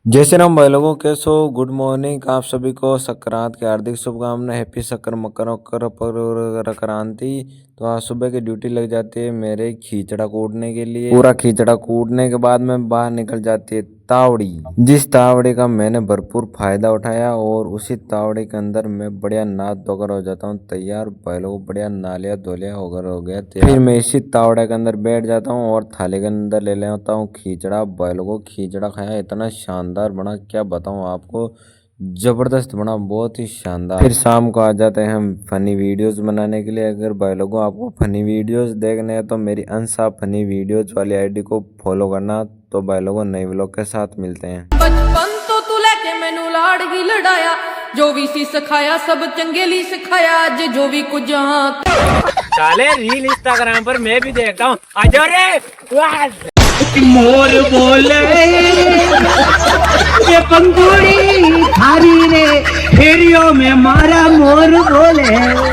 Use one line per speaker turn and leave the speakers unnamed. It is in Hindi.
जय श्री राम भाई लोगों, कैसे हो? गुड मॉर्निंग आप सभी को। संक्रांत की हार्दिक शुभकामनाएं। हैप्पी शक्कर मकर क्रांति। तो आज सुबह की ड्यूटी लग जाती है मेरे खींचड़ा कूटने के लिए। पूरा खींचड़ा कूटने के बाद में बाहर निकल जाती है तावड़ी, जिस तावड़ी का मैंने भरपूर फायदा उठाया और उसी तावड़ी के अंदर मैं बढ़िया नाद धोकर हो जाता हूँ तैयार। बैलों को बढ़िया नालिया धोलिया होकर हो गया तैयार। फिर मैं इसी तावड़े के अंदर बैठ जाता हूँ और थाली के अंदर ले लेता हूँ खींचड़ा। बैलों को खींचड़ा खाया, इतना शानदार बना क्या बताऊँ आपको, जबरदस्त बना, बहुत ही शानदार। फिर शाम को आ जाते हैं हम फनी वीडियोस बनाने के लिए। अगर भाई लोगों आपको फनी वीडियोस देखने हैं तो मेरी अंशा फनी वीडियोस वाली आईडी को फॉलो करना। तो भाई लोगों नए व्लॉग के साथ मिलते हैं।
बचपन तो तू लेके मैनू लाड़ ही लड़ाया, जो भी सी सिखाया सब चंगे ली सिखाया, आज जो भी कुछ
साले रील इंस्टाग्राम पर मैं भी देखता हूँ। आजो रे
मोर बोले ये पंखुड़ी थारी रे फेरियों में मारा मोर बोले।